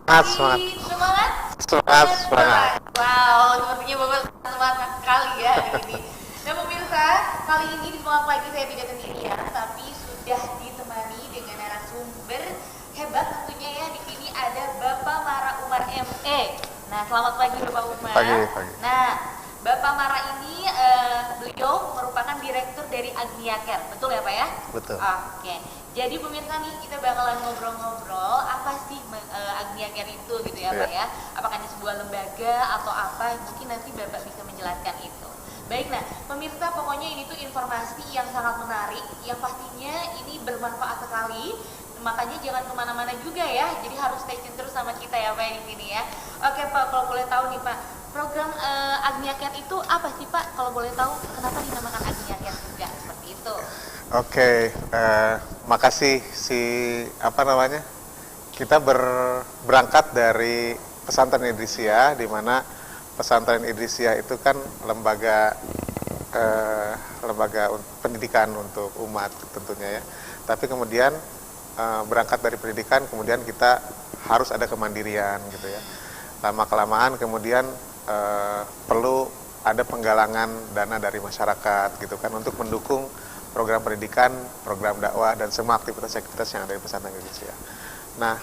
Semangat. Semangat? Semangat, semangat. Wow, sepertinya Bapak semangat sekali ya hari ini. Nah pemirsa, kali ini di Semangat Pagi saya tidak sendirian, tapi sudah ditemani dengan narasumber hebat tentunya ya. Di sini ada Bapak Mara Umar ME. Nah, selamat pagi Bapak Umar. Pagi. Nah, Bapak Mara ini beliau merupakan direktur dari Agniacare, betul ya Pak ya? Betul. Oke. Jadi pemirsa nih kita bakalan ngobrol-ngobrol apa sih Agniacare itu gitu ya Pak ya? Apakah ini sebuah lembaga atau apa? Mungkin nanti Bapak bisa menjelaskan itu. Baik, nah pemirsa pokoknya ini tuh informasi yang sangat menarik, yang pastinya ini bermanfaat sekali. Makanya jangan kemana-mana juga ya, jadi harus stay tune terus sama kita ya Pak di sini ya. Oke Pak, kalau boleh tahu nih Pak, program Agniacare itu apa sih Pak? Kalau boleh tahu kenapa dinamakan Agniacare juga seperti itu? Oke, makasih kita berangkat dari pesantren Idrisiyah, di mana pesantren Idrisiyah itu kan lembaga pendidikan untuk umat tentunya ya. Tapi kemudian berangkat dari pendidikan, kemudian kita harus ada kemandirian gitu ya. Lama kelamaan kemudian perlu ada penggalangan dana dari masyarakat gitu kan untuk mendukung program pendidikan, program dakwah dan semua aktivitas-aktivitas yang ada di pesantren Idrisiyah. Nah,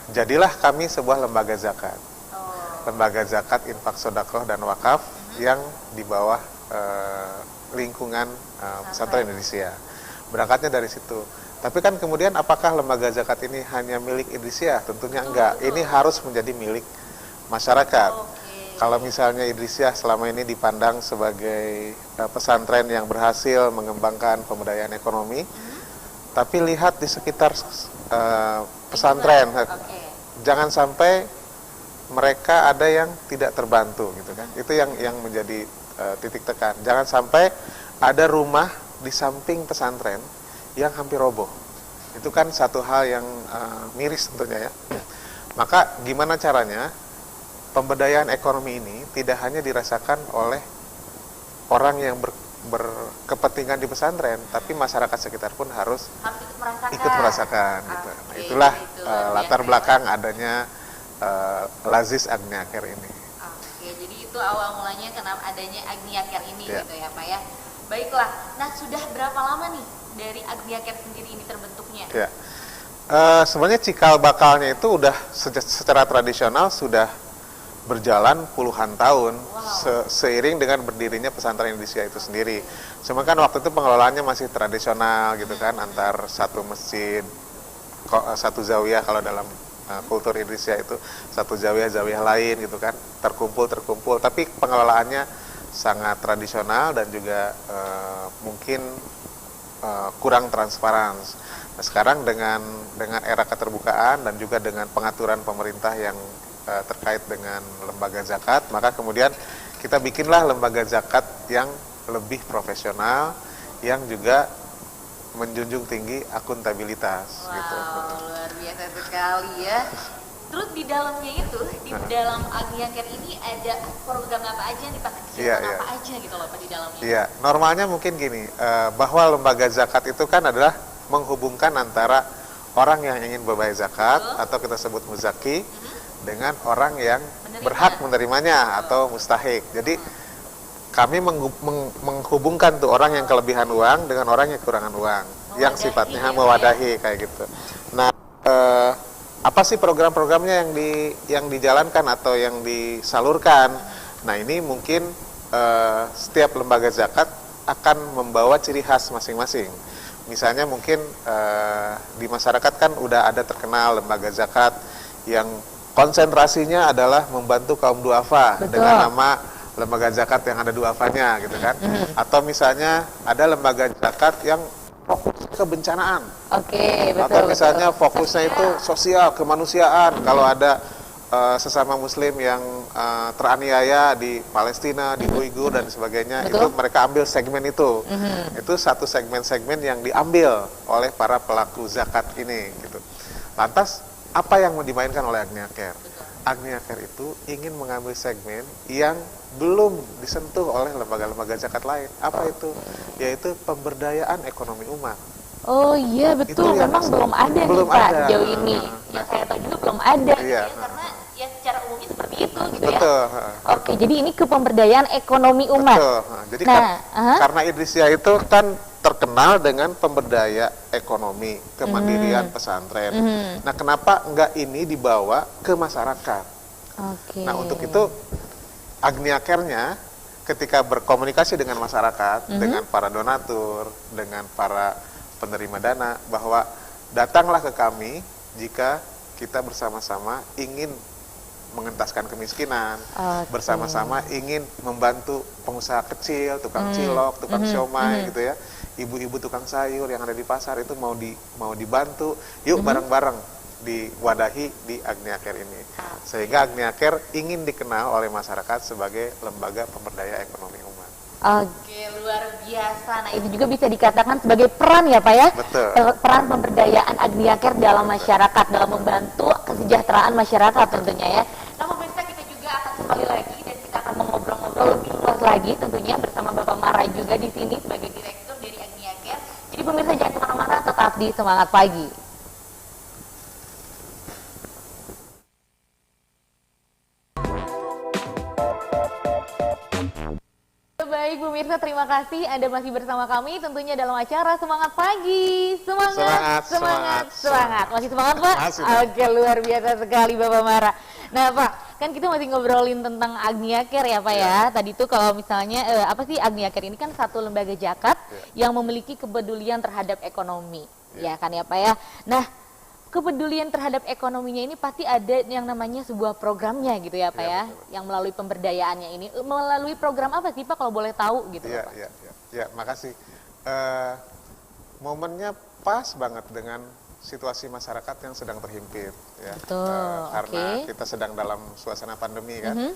jadilah kami sebuah lembaga zakat. Lembaga zakat, infak, sedekah dan wakaf yang di bawah lingkungan pesantren Idrisiyah. Berangkatnya dari situ. Tapi kan kemudian apakah lembaga zakat ini hanya milik Idrisiyah? Tentunya enggak. Ini harus menjadi milik masyarakat. Kalau misalnya Idrisiyah selama ini dipandang sebagai pesantren yang berhasil mengembangkan pemberdayaan ekonomi, tapi lihat di sekitar pesantren, jangan sampai mereka ada yang tidak terbantu gitu kan. Itu yang menjadi titik tekan. Jangan sampai ada rumah di samping pesantren yang hampir roboh. Itu kan satu hal yang miris tentunya ya. Maka gimana caranya pemberdayaan ekonomi ini tidak hanya dirasakan oleh orang yang berkepentingan di pesantren, tapi masyarakat sekitar pun harus ikut merasakan gitu. Nah, itulah latar belakang adanya Lazis Agniacare ini. Oke, jadi itu awal mulanya kenapa adanya Agniacare ini gitu ya Pak ya. Baiklah, nah sudah berapa lama nih dari Agniacare sendiri ini terbentuknya? Ya, sebenarnya cikal bakalnya itu udah secara tradisional sudah berjalan puluhan tahun seiring dengan berdirinya pesantren Idrisiyah itu sendiri. Cuma kan waktu itu pengelolaannya masih tradisional gitu kan, antar satu masjid, satu zawiyah kalau dalam kultur Idrisiyah itu satu zawiyah lain gitu kan, terkumpul. Tapi pengelolaannya sangat tradisional dan juga mungkin kurang transparan. Nah, sekarang dengan era keterbukaan dan juga dengan pengaturan pemerintah yang terkait dengan lembaga zakat, maka kemudian kita bikinlah lembaga zakat yang lebih profesional, yang juga menjunjung tinggi akuntabilitas. Gitu. Luar biasa sekali ya. Terus di dalamnya itu, di dalam Agniacare ini ada program apa aja nih Pak? Kegiatan apa aja gitu loh Pak di dalamnya? Iya, normalnya mungkin gini, bahwa lembaga zakat itu kan adalah menghubungkan antara orang yang ingin membayar zakat atau kita sebut muzaki dengan orang yang berhak menerimanya atau mustahik. Jadi kami menghubungkan tuh orang yang kelebihan uang dengan orang yang kekurangan uang, yang sifatnya mewadahi kayak gitu. Nah, apa sih program-programnya yang dijalankan atau yang disalurkan? Nah, ini mungkin setiap lembaga zakat akan membawa ciri khas masing-masing. Misalnya mungkin di masyarakat kan udah ada terkenal lembaga zakat yang konsentrasinya adalah membantu kaum duafa dengan nama lembaga zakat yang ada duafanya gitu kan. Atau misalnya ada lembaga zakat yang fokus kebencanaan. Atau misalnya fokusnya itu sosial, kemanusiaan. Kalau ada sesama muslim yang teraniaya di Palestina, di Uighur dan sebagainya, itu mereka ambil segmen itu. Itu satu segmen-segmen yang diambil oleh para pelaku zakat ini gitu. Lantas apa yang mau dimainkan oleh Agniacare? Agniacare itu ingin mengambil segmen yang belum disentuh oleh lembaga-lembaga zakat lain. Apa itu? Yaitu pemberdayaan ekonomi umat. Oh iya betul, Itu yang memang belum ada belum nih Pak ada. sejauh ini. Yang saya tahu juga belum ada gitu Iya. ya, karena ya secara umumnya seperti itu gitu Betul. ya. Oke, jadi ini kepemberdayaan ekonomi umat. Betul. Jadi karena Idrisia itu kan terkenal dengan pemberdaya ekonomi, kemandirian pesantren. Nah, kenapa enggak ini dibawa ke masyarakat? Oke. Nah, untuk itu Agnia Care-nya ketika berkomunikasi dengan masyarakat, dengan para donatur, dengan para penerima dana, bahwa datanglah ke kami jika kita bersama-sama ingin mengentaskan kemiskinan, bersama-sama ingin membantu pengusaha kecil, tukang cilok, tukang siomay gitu ya, ibu-ibu tukang sayur yang ada di pasar itu mau dibantu, yuk bareng-bareng diwadahi di Agnia Care ini, sehingga Agnia Care ingin dikenal oleh masyarakat sebagai lembaga pemberdaya ekonomi umat. Oke, luar biasa. Nah, itu juga bisa dikatakan sebagai peran ya Pak ya? Betul. Peran pemberdayaan Agnia Care dalam masyarakat, dalam membantu kesejahteraan masyarakat tentunya ya. Nah, pemirsa, kita juga akan kembali lagi dan kita akan mengobrol-ngobrol lebih luas lagi tentunya bersama Bapak Mara juga di sini sebagai direktur dari Agnia Care. Jadi pemirsa jangan kemana-mana, tetap di Semangat Pagi. Baik pemirsa, terima kasih Anda masih bersama kami tentunya dalam acara Semangat Pagi. Semangat. Masih semangat Pak? Masih. Oke, luar biasa sekali Bapak Mara. Nah Pak, kan kita masih ngobrolin tentang Agnia Care ya Pak ya. Tadi tuh kalau misalnya apa sih Agnia Care ini kan satu lembaga zakat yang memiliki kepedulian terhadap ekonomi. Ya kan ya Pak ya. Nah, kepedulian terhadap ekonominya ini pasti ada yang namanya sebuah programnya gitu ya Pak ya, betul. yang melalui pemberdayaannya ini. Melalui program apa sih Pak kalau boleh tahu gitu Pak? Ya, makasih. Momennya pas banget dengan situasi masyarakat yang sedang terhimpit ya. Betul, Karena kita sedang dalam suasana pandemi kan.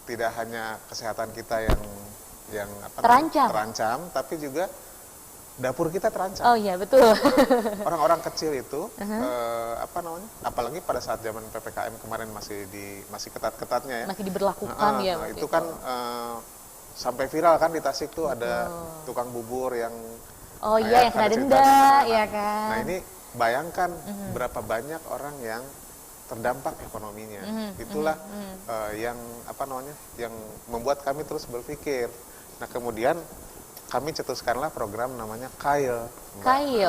Tidak hanya kesehatan kita yang terancam, tapi juga dapur kita terancam. Oh iya betul. Orang-orang kecil itu apalagi pada saat zaman PPKM kemarin masih ketat-ketatnya ya. Masih diberlakukan ya. Itu kan sampai viral kan di Tasik tuh ada tukang bubur yang yang kena denda ya kan. Nah, ini bayangkan berapa banyak orang yang terdampak ekonominya. Itulah yang membuat kami terus berpikir. Nah, kemudian kami cetuskanlah program namanya KAIL.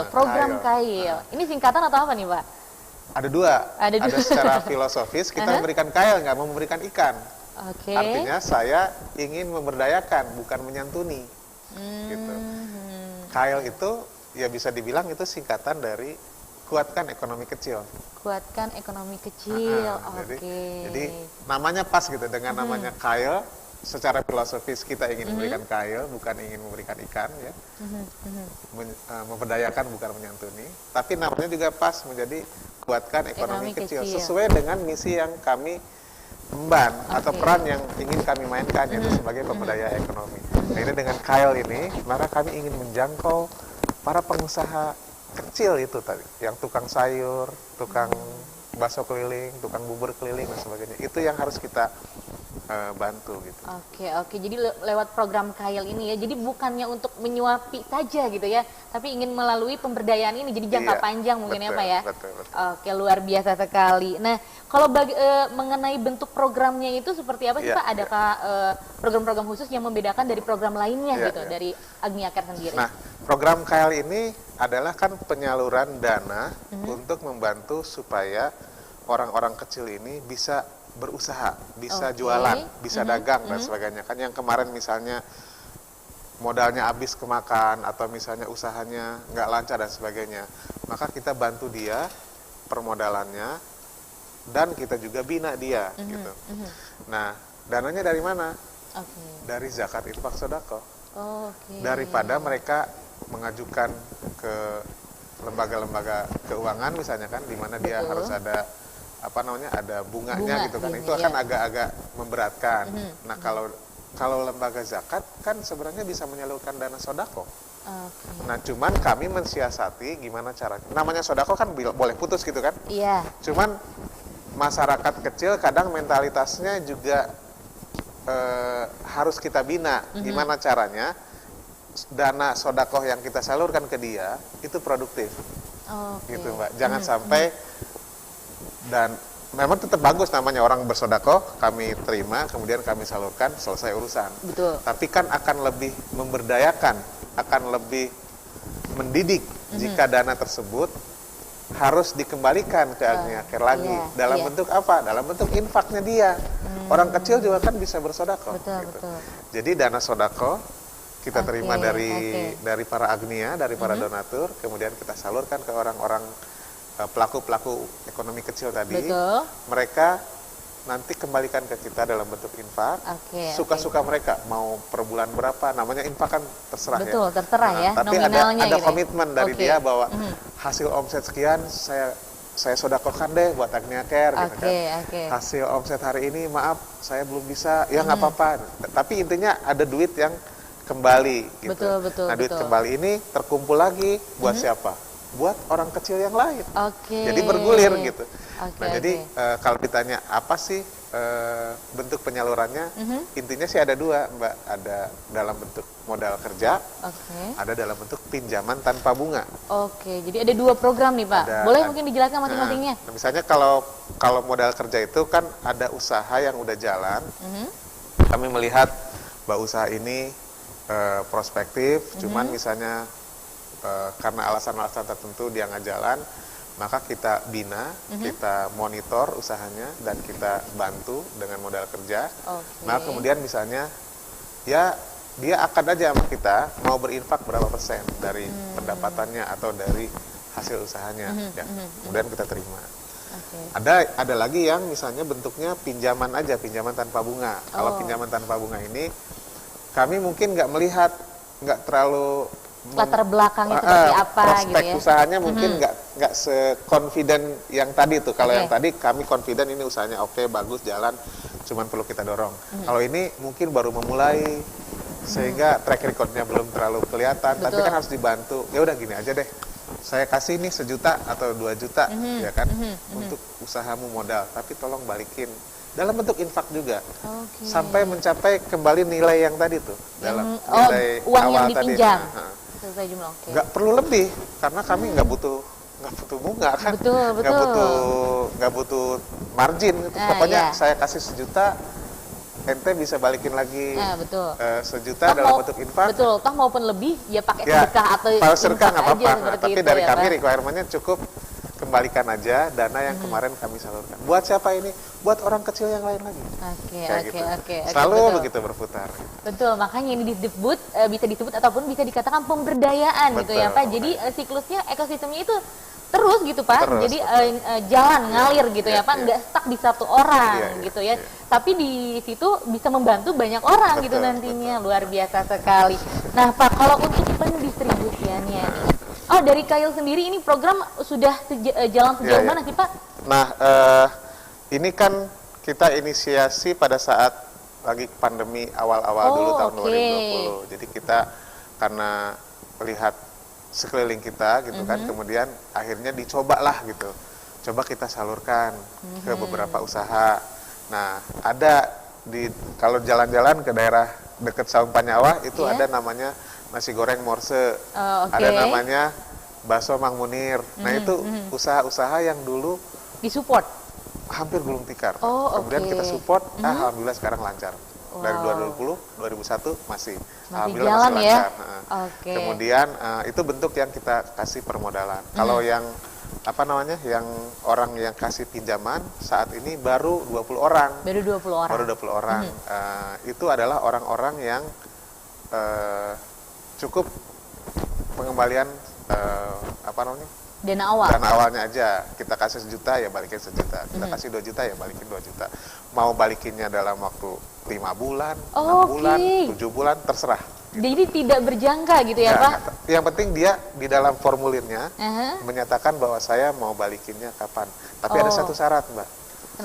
Program KAIL. Ini singkatan atau apa nih Pak? Ada dua. Ada secara filosofis kita memberikan KAIL, nggak mau memberikan ikan. Artinya saya ingin memberdayakan, bukan menyantuni. Gitu. KAIL itu ya bisa dibilang itu singkatan dari kuatkan ekonomi kecil. Kuatkan ekonomi kecil. Jadi namanya pas gitu dengan namanya KAIL. Secara filosofis kita ingin memberikan KAIL, bukan ingin memberikan ikan ya. Memberdayakan bukan menyantuni, tapi namanya juga pas menjadi kuatkan ekonomi kecil sesuai dengan misi yang kami emban atau peran yang ingin kami mainkan, yaitu sebagai pemberdaya ekonomi. Nah, ini dengan KAIL ini maka kami ingin menjangkau para pengusaha kecil itu tadi, yang tukang sayur, tukang bakso keliling, tukang bubur keliling dan sebagainya. Itu yang harus kita bantu gitu. Oke. Jadi lewat program KAIL ini ya, jadi bukannya untuk menyuapi saja gitu ya, tapi ingin melalui pemberdayaan ini jadi jangka panjang mungkin ya Pak ya. Betul. Oke, luar biasa sekali. Nah, kalau mengenai bentuk programnya itu seperti apa sih Pak? Adakah program-program khusus yang membedakan dari program lainnya dari Agnia Care sendiri? Nah, program KAIL ini adalah kan penyaluran dana untuk membantu supaya orang-orang kecil ini bisa berusaha, bisa jualan, bisa dagang dan sebagainya. Kan yang kemarin misalnya modalnya habis kemakan atau misalnya usahanya nggak lancar dan sebagainya, maka kita bantu dia permodalannya dan kita juga bina dia gitu. Nah, dananya dari mana? Dari zakat infak sedekah. Daripada mereka mengajukan ke lembaga-lembaga keuangan misalnya kan, di mana dia harus ada ada bunganya gitu kan, itu akan agak-agak memberatkan. Nah, kalau lembaga zakat kan sebenarnya bisa menyalurkan dana sodako. Nah, cuman kami mensiasati gimana caranya. Namanya sodako kan boleh putus gitu kan. Cuman masyarakat kecil kadang mentalitasnya juga harus kita bina. Gimana caranya dana sodakoh yang kita salurkan ke dia itu produktif, gitu Mbak. Jangan sampai, dan memang tetap bagus namanya orang bersodakoh, kami terima, kemudian kami salurkan, selesai urusan. Betul. Tapi kan akan lebih memberdayakan, akan lebih mendidik jika dana tersebut harus dikembalikan ke Agnia Care lagi. Dalam bentuk apa? Dalam bentuk infaknya dia. Orang kecil juga kan bisa bersodakoh. Betul, gitu. betul. Jadi dana sodakoh kita terima dari para Agnia, dari para donatur, kemudian kita salurkan ke orang-orang pelaku-pelaku ekonomi kecil tadi. Betul. Mereka nanti kembalikan ke kita dalam bentuk infak. Suka-suka mereka mau per bulan berapa, namanya infak kan terserah. Betul, terserah ya. Tapi nominalnya ada gitu. komitmen dari dia bahwa hasil omset sekian saya sodakohkan deh buat Agnia Care gitu kan. Hasil omset hari ini maaf saya belum bisa, ya nggak apa-apa. Tapi intinya ada duit yang kembali gitu. Betul, nah duit kembali ini terkumpul lagi buat siapa? Buat orang kecil yang lain. Jadi bergulir gitu. Jadi kalau ditanya apa sih bentuk penyalurannya, intinya sih ada dua Mbak. Ada dalam bentuk modal kerja, ada dalam bentuk pinjaman tanpa bunga. Jadi ada dua program nih Pak. Boleh mungkin dijelaskan masing-masingnya? Misalnya kalau modal kerja itu kan ada usaha yang udah jalan. Kami melihat bahwa usaha ini prospektif, cuman misalnya karena alasan-alasan tertentu dia nggak jalan, maka kita bina, kita monitor usahanya dan kita bantu dengan modal kerja. Nah kemudian misalnya ya dia akan aja sama kita mau berinfak berapa persen dari pendapatannya atau dari hasil usahanya, ya. Kemudian kita terima. Ada lagi yang misalnya bentuknya pinjaman aja, pinjaman tanpa bunga. Kalau pinjaman tanpa bunga ini kami mungkin nggak melihat, nggak terlalu latar belakangnya seperti apa prospek gitu ya. Usahanya mungkin nggak se-confident yang tadi tuh. Kalau yang tadi kami confident ini usahanya oke, bagus, jalan, cuman perlu kita dorong. Kalau ini mungkin baru memulai, sehingga track recordnya belum terlalu kelihatan, tapi kan harus dibantu. Ya udah gini aja deh, saya kasih nih 1 juta atau 2 juta ya kan untuk usahamu modal, tapi tolong balikin dalam bentuk infak juga, sampai mencapai kembali nilai yang tadi tuh, dalam nilai uang awal yang tadi. dipinjam. Sesuai jumlah. Nggak perlu lebih, karena kami nggak butuh bunga kan, nggak butuh margin. Pokoknya saya kasih 1 juta, ente bisa balikin lagi 1 juta dalam bentuk infak. Toh maupun lebih ya pakai sedekah atau sedekah nggak apa-apa. Tapi dari ya, kami requirement-nya cukup kembalikan aja dana yang kemarin kami salurkan. Buat siapa ini? Buat orang kecil yang lain lagi. Selalu begitu berputar. Betul, makanya ini disebut bisa disebut ataupun bisa dikatakan pemberdayaan gitu ya Pak. Jadi siklusnya, ekosistemnya itu terus gitu Pak. Jadi jalan ngalir gitu ya Pak, nggak stuck di satu orang gitu ya. Tapi di situ bisa membantu banyak orang gitu nantinya. Luar biasa sekali. Nah Pak, kalau untuk pendistribusiannya nih, dari Kail sendiri ini program sudah jalan sejauh mana sih Pak? Nah, ini kan kita inisiasi pada saat lagi pandemi awal-awal dulu tahun 2020. Jadi kita karena melihat sekeliling kita gitu kan, kemudian akhirnya dicobalah gitu. Coba kita salurkan ke beberapa usaha. Nah, ada kalau jalan-jalan ke daerah dekat Saung Panyawa itu ada namanya nasi goreng Morse, ada namanya bakso Mang Munir. Nah itu usaha-usaha yang dulu disupport, hampir gulung tikar. Kemudian kita support, alhamdulillah sekarang lancar. Dari 2020, 2001 masih alhamdulillah jalan masih ya? lancar. Kemudian itu bentuk yang kita kasih permodalan. Kalau yang yang orang yang kasih pinjaman saat ini baru 20 orang. Baru 20 orang. Itu adalah orang-orang yang cukup pengembalian dana awalnya aja. Kita kasih 1 juta ya balikin 1 juta, kita kasih 2 juta ya balikin 2 juta. Mau balikinnya dalam waktu 5 bulan, 6 bulan, 7 bulan, terserah gitu. Jadi tidak berjangka gitu ya Pak? Yang penting dia di dalam formulirnya menyatakan bahwa saya mau balikinnya kapan. Tapi ada satu syarat Mbak,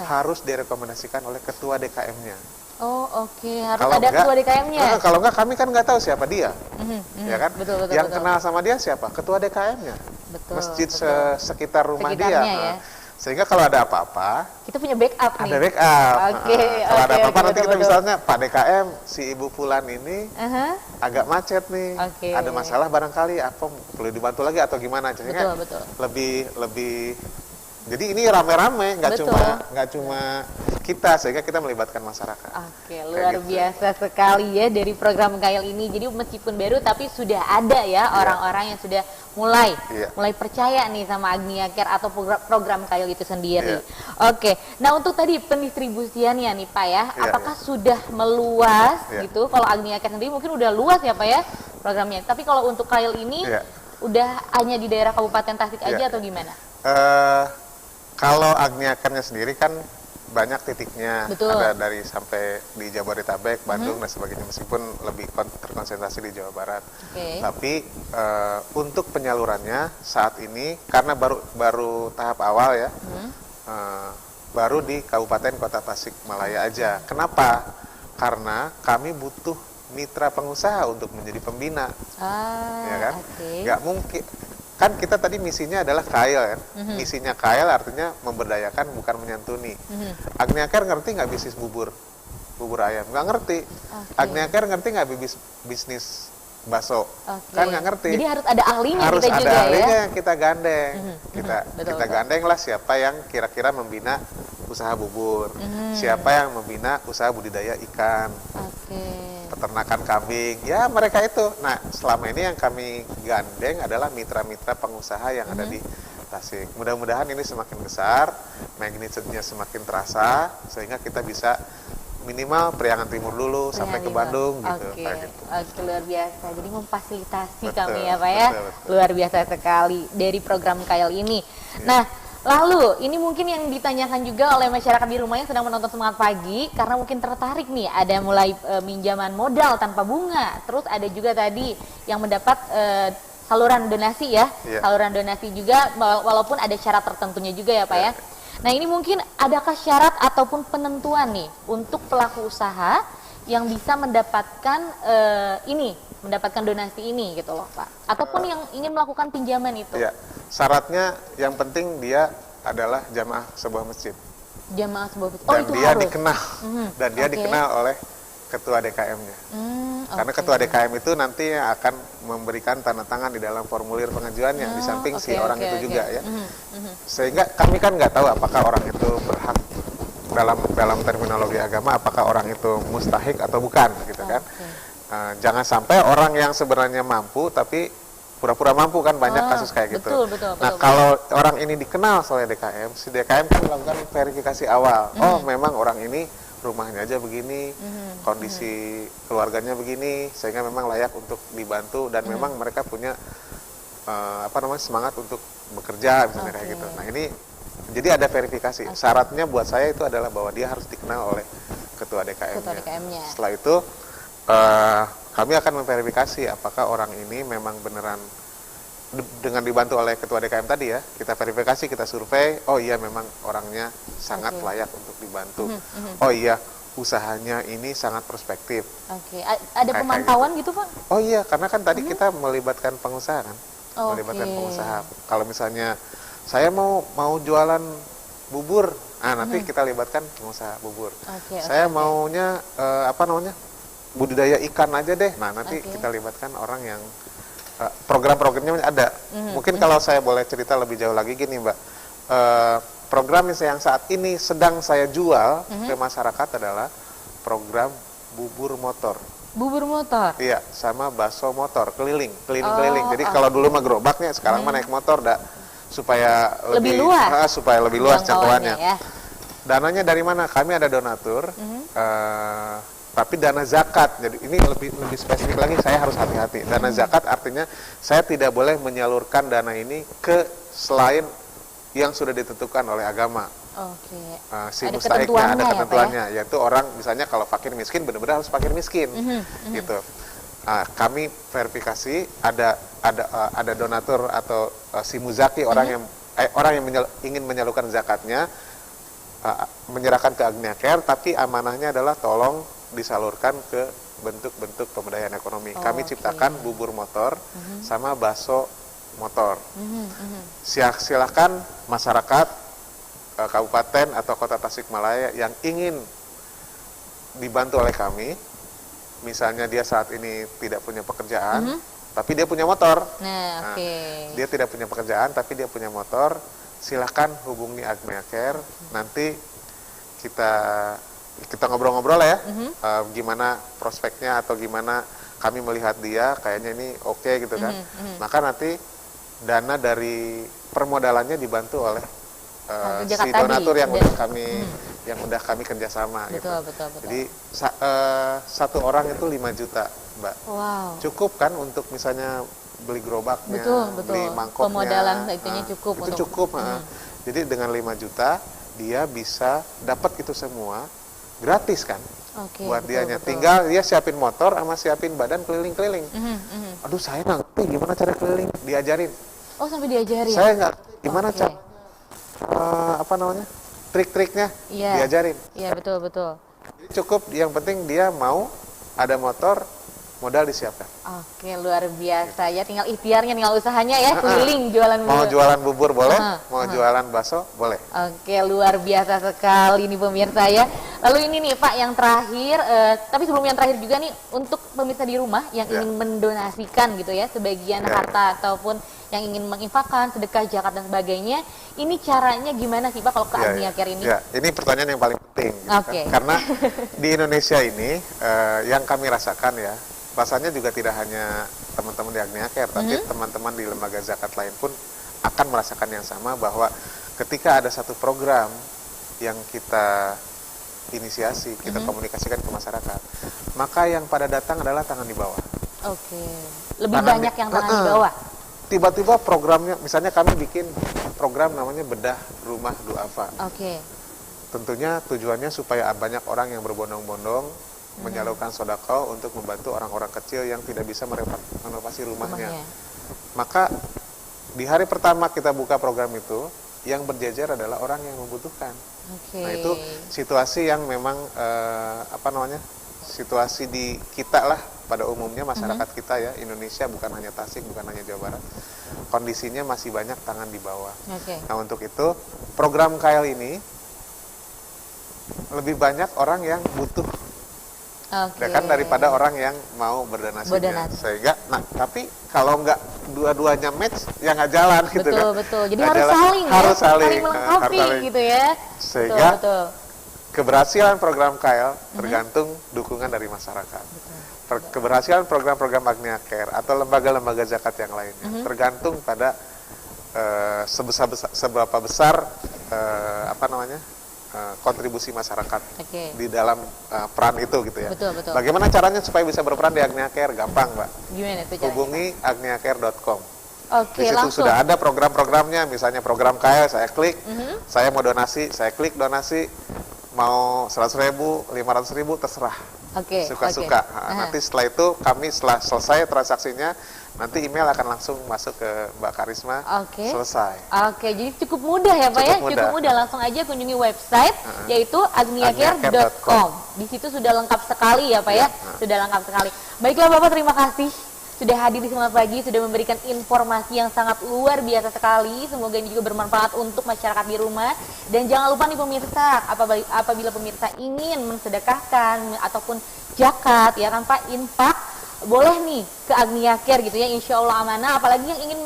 harus direkomendasikan oleh ketua DKM-nya. Harus kalau ada ketua DKM-nya. Kalau enggak kami kan nggak tahu siapa dia, ya kan? Betul, kenal sama dia siapa? Ketua DKM-nya. Masjid sekitar rumah dia. Sehingga kalau ada apa-apa, kita punya backup nih. ada backup. Oke, Kalau ada apa-apa nanti kita betul. misalnya Pak DKM, si Ibu Fulan ini Aha, agak macet nih, Oke. ada masalah barangkali apa perlu dibantu lagi atau gimana, sehingga betul. lebih jadi ini rame-rame, nggak Betul. cuma kita, sehingga kita melibatkan masyarakat. Oke, luar gitu. biasa sekali ya dari program KAIL ini. Jadi meskipun baru tapi sudah ada ya orang-orang yang sudah mulai percaya nih sama Agnia Care atau program KAIL itu sendiri. Oke, nah untuk tadi pendistribusiannya nih Pak ya, apakah sudah meluas gitu? Kalau Agnia Care sendiri mungkin udah luas ya Pak ya programnya. Tapi kalau untuk KAIL ini udah hanya di daerah Kabupaten Tasik aja atau gimana? Kalau Agnia Care-nya sendiri kan banyak titiknya, Betul. ada dari sampai di Jabodetabek, Bandung dan sebagainya, meskipun lebih terkonsentrasi di Jawa Barat. Tapi untuk penyalurannya saat ini karena baru tahap awal ya, baru di Kabupaten Kota Tasikmalaya aja. Kenapa? Karena kami butuh mitra pengusaha untuk menjadi pembina, ya kan? Nggak mungkin. Kan kita tadi misinya adalah KAIL kan, misinya KAIL artinya memberdayakan bukan menyantuni. Agnia Care ngerti nggak bisnis bubur ayam? Nggak ngerti. Agnia Care ngerti nggak bisnis bakso? Kan nggak ngerti. Jadi harus ada ahlinya harus kita ada juga ahlinya ya. yang kita gandeng. Betul. Gandeng lah siapa yang kira-kira membina usaha bubur, siapa yang membina usaha budidaya ikan. Peternakan kambing, ya mereka itu. Nah, selama ini yang kami gandeng adalah mitra-mitra pengusaha yang ada di Tasik. Mudah-mudahan ini semakin besar, magnitude-nya semakin terasa, sehingga kita bisa minimal Priangan Timur dulu sampai ke Bandung gitu. Oke, luar biasa. Jadi memfasilitasi Betul, kami ya Pak ya. betul. Luar biasa sekali dari program KAIL ini. Nah, lalu ini mungkin yang ditanyakan juga oleh masyarakat di rumah yang sedang menonton Semangat Pagi, karena mungkin tertarik nih, ada mulai minjaman modal tanpa bunga, terus ada juga tadi yang mendapat saluran donasi ya, saluran donasi juga walaupun ada syarat tertentunya juga ya Pak ya. Nah ini mungkin adakah syarat ataupun penentuan nih untuk pelaku usaha yang bisa mendapatkan mendapatkan donasi ini gitu loh Pak, ataupun yang ingin melakukan pinjaman itu? Syaratnya yang penting dia adalah jamaah sebuah masjid. Jamaah sebuah masjid. Dan itu dia harus dikenal. Dan dia dikenal oleh ketua DKM-nya. Karena ketua DKM itu nanti akan memberikan tanda tangan di dalam formulir pengajuannya, di samping si orang itu juga ya. Sehingga kami kan nggak tahu apakah orang itu berhak dalam terminologi agama, apakah orang itu mustahik atau bukan gitu kan. Jangan sampai orang yang sebenarnya mampu tapi pura-pura mampu, kan banyak kasus kayak gitu. Betul, kalau orang ini dikenal oleh DKM, si DKM kan melakukan verifikasi awal. Oh, memang orang ini rumahnya aja begini, kondisi keluarganya begini, sehingga memang layak untuk dibantu dan memang mereka punya semangat untuk bekerja misalnya kayak gitu. Nah, ini jadi ada verifikasi. Syaratnya buat saya itu adalah bahwa dia harus dikenal oleh ketua DKM-nya. Setelah itu kami akan memverifikasi apakah orang ini memang beneran dengan dibantu oleh ketua DKM tadi ya, kita verifikasi, kita survei, oh iya memang orangnya sangat layak untuk dibantu. Oh iya, usahanya ini sangat prospektif. Ada pemantauan gitu Pak? Oh iya, karena kan tadi kita melibatkan pengusaha kan. Melibatkan pengusaha. Kalau misalnya saya mau jualan bubur, nanti kita libatkan pengusaha bubur. Saya maunya budidaya ikan aja deh. Nah, nanti kita libatkan orang yang program-programnya ada. Mungkin kalau saya boleh cerita lebih jauh lagi gini, Mbak. Program yang saat ini sedang saya jual ke masyarakat adalah program bubur motor. Bubur motor? Iya, sama bakso motor, keliling. Jadi kalau dulu mah gerobaknya, sekarang mah naik motor supaya lebih luas jangkauannya. Ya. Dananya dari mana? Kami ada donatur. Tapi dana zakat, jadi ini lebih spesifik lagi, saya harus hati-hati. Dana zakat artinya saya tidak boleh menyalurkan dana ini ke selain yang sudah ditentukan oleh agama. Si mustahiknya ada ketentuannya, yaitu orang misalnya kalau fakir miskin benar-benar harus fakir miskin, gitu. Kami verifikasi ada donatur atau si muzaki, orang yang ingin menyalurkan zakatnya, menyerahkan ke Agnia Care, tapi amanahnya adalah tolong disalurkan ke bentuk-bentuk pemberdayaan ekonomi. Kami ciptakan bubur motor sama bakso motor. Silakan masyarakat kabupaten atau kota Tasikmalaya yang ingin dibantu oleh kami, misalnya dia saat ini tidak punya pekerjaan, tapi dia punya motor. Nah, dia tidak punya pekerjaan, tapi dia punya motor, silahkan hubungi Agnia Care. Nanti kita ngobrol-ngobrol ya, gimana prospeknya atau gimana kami melihat dia, kayaknya ini oke gitu kan. Maka nanti dana dari permodalannya dibantu oleh si donatur yang udah kami kerjasama gitu. Betul. Jadi satu orang itu 5 juta, Mbak. Wow. Cukup kan untuk misalnya beli gerobaknya, Betul. beli mangkoknya. Pemodalan itunya cukup. Itu cukup. Jadi dengan 5 juta dia bisa dapat itu semua gratis kan. Buat dianya. Tinggal dia siapin motor sama siapin badan keliling-keliling. Aduh, saya nggak ngerti gimana cara keliling, diajarin. Oh, sampai diajarin. Saya nggak gimana cara trik-triknya, diajarin. Iya, betul. Jadi cukup, yang penting dia mau ada motor, modal disiapkan. Oke, luar biasa ya. Tinggal ikhtiarnya, tinggal usahanya ya, keliling jualan bubur. Mau jualan bubur boleh, mau jualan bakso boleh. Oke, luar biasa sekali nih pemirsa ya. Lalu ini nih Pak, yang terakhir, tapi sebelum yang terakhir juga nih, untuk pemirsa di rumah yang ingin mendonasikan gitu ya, sebagian harta ataupun yang ingin menginfakkan, sedekah, zakat dan sebagainya, ini caranya gimana sih Pak kalau ke Agnia Care ini? Ya, ini pertanyaan yang paling penting. Gitu kan? Karena di Indonesia ini yang kami rasakan ya, rasanya juga tidak hanya teman-teman di Agnia Care, tapi teman-teman di lembaga zakat lain pun akan merasakan yang sama, bahwa ketika ada satu program yang kita inisiasi, kita komunikasikan ke masyarakat, maka yang pada datang adalah tangan di bawah. Oke, lebih banyak yang tangan di bawah. Tiba-tiba programnya, misalnya kami bikin program namanya Bedah Rumah Duafa. Tentunya tujuannya supaya banyak orang yang berbondong-bondong menyalurkan sodako untuk membantu orang-orang kecil yang tidak bisa merenovasi rumahnya. Maka di hari pertama kita buka program itu, yang berjejer adalah orang yang membutuhkan. Nah, itu situasi yang memang situasi di kita lah pada umumnya, masyarakat kita ya, Indonesia, bukan hanya Tasik, bukan hanya Jawa Barat, kondisinya masih banyak tangan di bawah. Nah, untuk itu program KL ini lebih banyak orang yang butuh, kan, daripada orang yang mau berdonasi. Sehingga, tapi kalau nggak dua-duanya match, ya nggak jalan gitu kan. Betul. Jadi harus saling melengkapi gitu ya. Sehingga keberhasilan program KL tergantung dukungan dari masyarakat. Keberhasilan program-program Agnia Care atau lembaga-lembaga zakat yang lainnya tergantung pada seberapa besar kontribusi masyarakat di dalam peran itu gitu ya. Betul. Bagaimana caranya supaya bisa berperan di Agnia Care? Gampang, Mbak. Gimana itu caranya? Hubungi agniacare.com. Di situ langsung sudah ada program-programnya, misalnya program KL, saya klik, saya mau donasi, saya klik donasi, mau 100.000, 500.000, terserah. Suka-suka. Nanti setelah itu setelah selesai transaksinya, nanti email akan langsung masuk ke Mbak Karisma. Selesai. Jadi cukup mudah ya Pak ya. Cukup mudah, langsung aja kunjungi website yaitu agniacare.com. Di situ sudah lengkap sekali ya Pak ya. Sudah lengkap sekali. Baiklah Bapak, terima kasih sudah hadir di Semangat Pagi, sudah memberikan informasi yang sangat luar biasa sekali. Semoga ini juga bermanfaat untuk masyarakat di rumah. Dan jangan lupa nih pemirsa, apabila pemirsa ingin mensedekahkan ataupun zakat ya kan Pak, infak, boleh nih ke Agnia Care gitu ya, insya Allah amanah. Apalagi yang ingin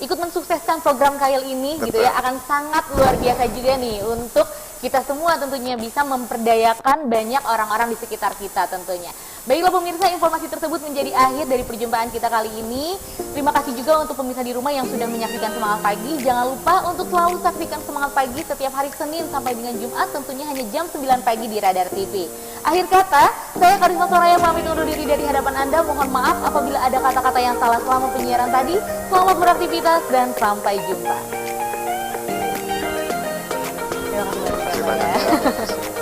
ikut mensukseskan program KL ini gitu ya, akan sangat luar biasa juga nih untuk kita semua tentunya bisa memperdayakan banyak orang-orang di sekitar kita tentunya. Baiklah pemirsa, informasi tersebut menjadi akhir dari perjumpaan kita kali ini. Terima kasih juga untuk pemirsa di rumah yang sudah menyaksikan Semangat Pagi. Jangan lupa untuk selalu saksikan Semangat Pagi setiap hari Senin sampai dengan Jumat, tentunya hanya jam 9 pagi di Radar TV. Akhir kata, saya Karisma Soraya pamit undur diri dari hadapan Anda. Mohon maaf apabila ada kata-kata yang salah selama penyiaran tadi. Selamat beraktivitas dan sampai jumpa. Terima kasih banyak.